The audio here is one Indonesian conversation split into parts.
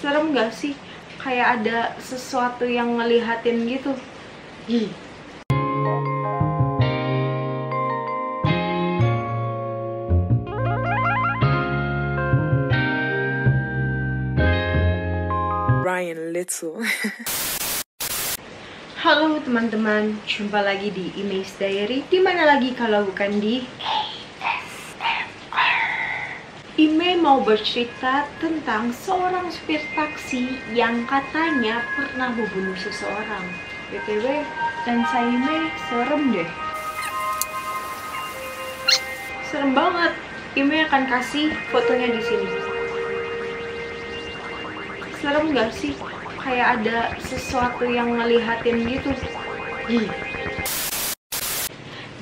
Serem gak sih? Kayak ada sesuatu yang ngelihatin gitu. Ih. Ryan Little. Halo teman-teman, jumpa lagi di Image Diary. Dimana lagi kalau bukan di Ime mau bercerita tentang seorang supir taksi yang katanya pernah membunuh seseorang. BTW, dansa Ime serem deh. Serem banget. Ime akan kasih fotonya di sini. Serem gak sih? Kayak ada sesuatu yang ngelihatin gitu. Ih.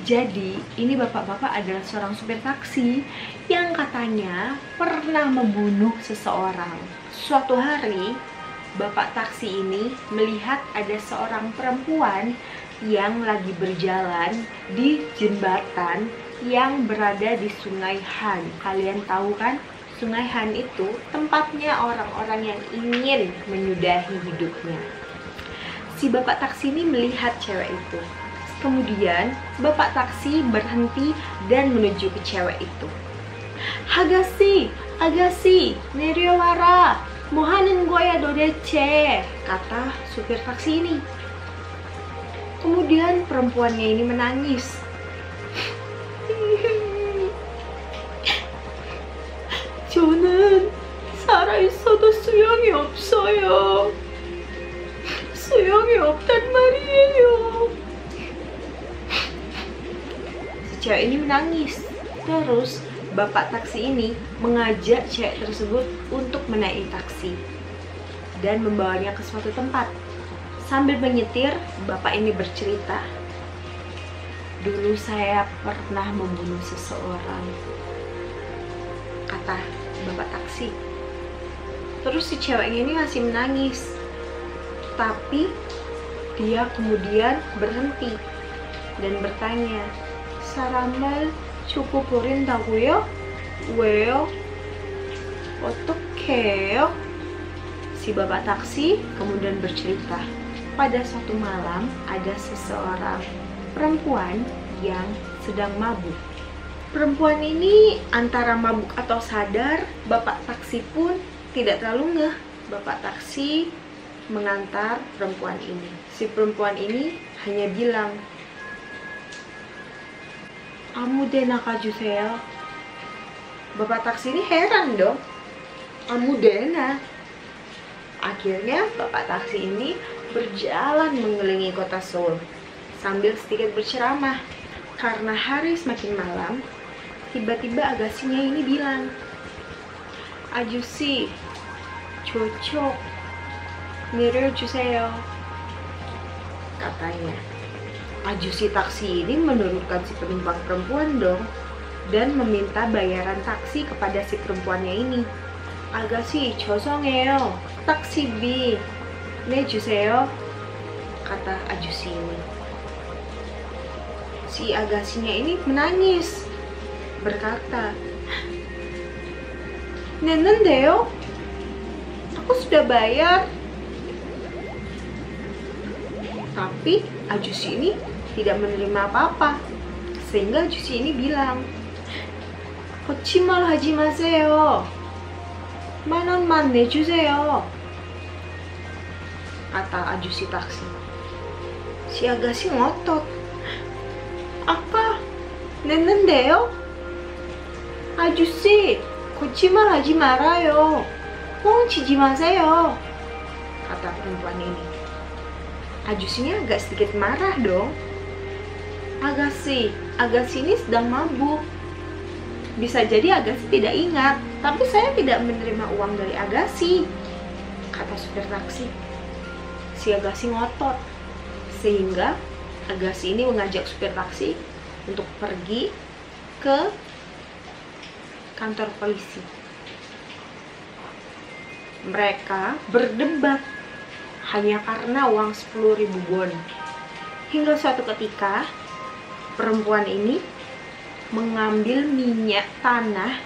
Jadi, ini bapak-bapak adalah seorang supir taksi yang katanya pernah membunuh seseorang. Suatu hari, bapak taksi ini melihat ada seorang perempuan yang lagi berjalan di jembatan yang berada di Sungai Han. Kalian tahu kan, Sungai Han itu tempatnya orang-orang yang ingin menyudahi hidupnya. Si bapak taksi ini melihat cewek itu. Kemudian, bapak taksi berhenti dan menuju ke cewek itu. Agassi, Neriowara, mohanen goya dodece, kata supir taksi ini. Kemudian perempuannya ini menangis. 저는 살아있어도 수영이 없어요. 수영이 없단 말이에요. Cewek ini menangis. Terus bapak taksi ini mengajak cewek tersebut untuk menaiki taksi dan membawanya ke suatu tempat. Sambil menyetir, bapak ini bercerita, dulu saya pernah membunuh seseorang, kata bapak taksi. Terus si ceweknya ini masih menangis, tapi dia kemudian berhenti dan bertanya, 사람을 죽여버린다고요? 왜요? 어떡해요? Si bapak taksi kemudian bercerita, pada suatu malam ada seseorang perempuan yang sedang mabuk. Perempuan ini antara mabuk atau sadar, bapak taksi pun tidak terlalu ngeh. Bapak taksi mengantar perempuan ini. Si perempuan ini hanya bilang, 아무데나 가주세요. Bapak taksi ini heran dong. 아무데나. Akhirnya bapak taksi ini berjalan mengelilingi kota Seoul sambil sedikit berceramah. Karena hari semakin malam, tiba-tiba Agassinya ini bilang, 아저씨, 저쪽 내려주세요, katanya. Ajusi taksi ini menurunkan si penumpang perempuan dong dan meminta bayaran taksi kepada si perempuannya ini. Agassi, 죄송해요, taksi비 내주세요, kata ajusi ini. Si Agassinya ini menangis, berkata, 냈는데요? Aku sudah bayar. Tapi ajusi ini tidak menerima apa-apa, sehingga ajusi ini bilang, 거짓말 하지 마세요, 10,000원만 내주세요, kata ajusi taksi. Si Agassi ngotot, apa? 냈는데요? 아저씨, 거짓말 하지 말아요, 뻥치지 마세요, kata perempuan ini. Ajusinya agak sedikit marah dong. Agassi ini sedang mabuk. Bisa jadi Agassi tidak ingat, tapi saya tidak menerima uang dari Agassi, kata supir taksi. Si Agassi ngotot, sehingga Agassi ini mengajak supir taksi untuk pergi ke kantor polisi. Mereka berdebat hanya karena uang 10.000 won. Hingga suatu ketika, perempuan ini mengambil minyak tanah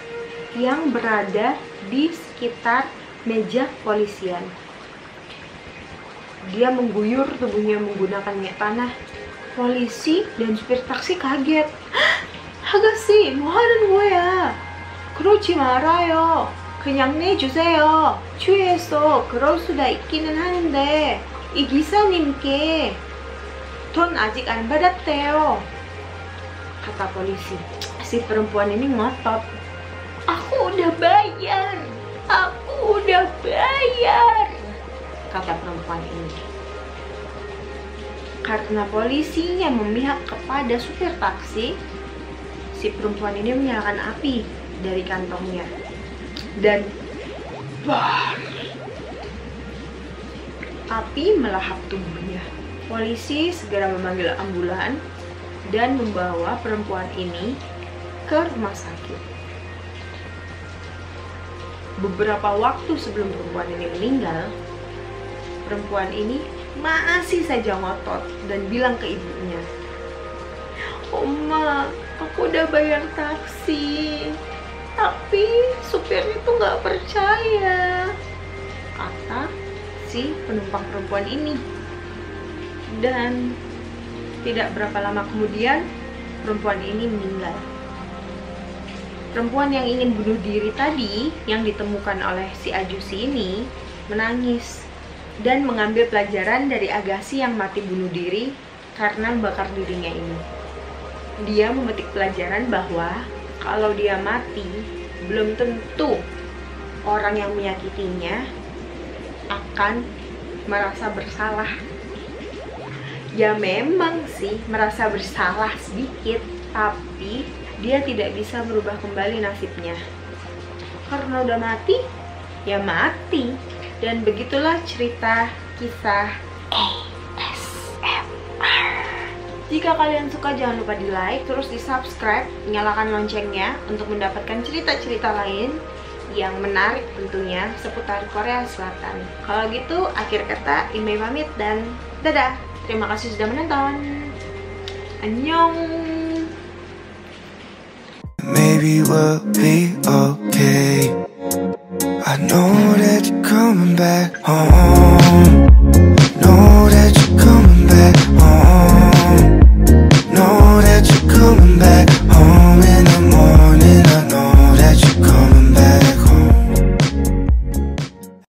yang berada di sekitar meja polisian. Dia mengguyur tubuhnya menggunakan minyak tanah. Polisi dan supir taksi kaget. 아가씨, 뭐 하는 거야? 그러지 말아요. 그냥 내주세요. 주유해서 그럴 수도 있기는 하는데 이 기사님께 돈 아직 안 받았대요. Kata polisi. Si perempuan ini ngotot. Aku udah bayar. Aku udah bayar. Kata perempuan ini. Karena polisinya memihak kepada supir taksi, si perempuan ini menyalakan api dari kantongnya dan api melahap tubuhnya. Polisi segera memanggil ambulan dan membawa perempuan ini ke rumah sakit. Beberapa waktu sebelum perempuan ini meninggal, perempuan ini masih saja ngotot dan bilang ke ibunya, "Oma, aku udah bayar taksi, tapi supir itu nggak percaya," kata si penumpang perempuan ini. Dan tidak berapa lama kemudian, perempuan ini meninggal. Perempuan yang ingin bunuh diri tadi, yang ditemukan oleh si Ajusi ini, menangis dan mengambil pelajaran dari Agassi yang mati bunuh diri karena membakar dirinya ini. Dia memetik pelajaran bahwa kalau dia mati, belum tentu orang yang menyakitinya akan merasa bersalah. Ya memang sih merasa bersalah sedikit, tapi dia tidak bisa merubah kembali nasibnya. Karena udah mati, ya mati. Dan begitulah cerita kisah ASMR. Jika kalian suka, jangan lupa di like, terus di subscribe, nyalakan loncengnya untuk mendapatkan cerita-cerita lain yang menarik tentunya seputar Korea Selatan. Kalau gitu, akhir kata Imei pamit dan dadah. Terima kasih sudah menonton. Annyeong. Maybe we'll be okay. I know that you're coming back home.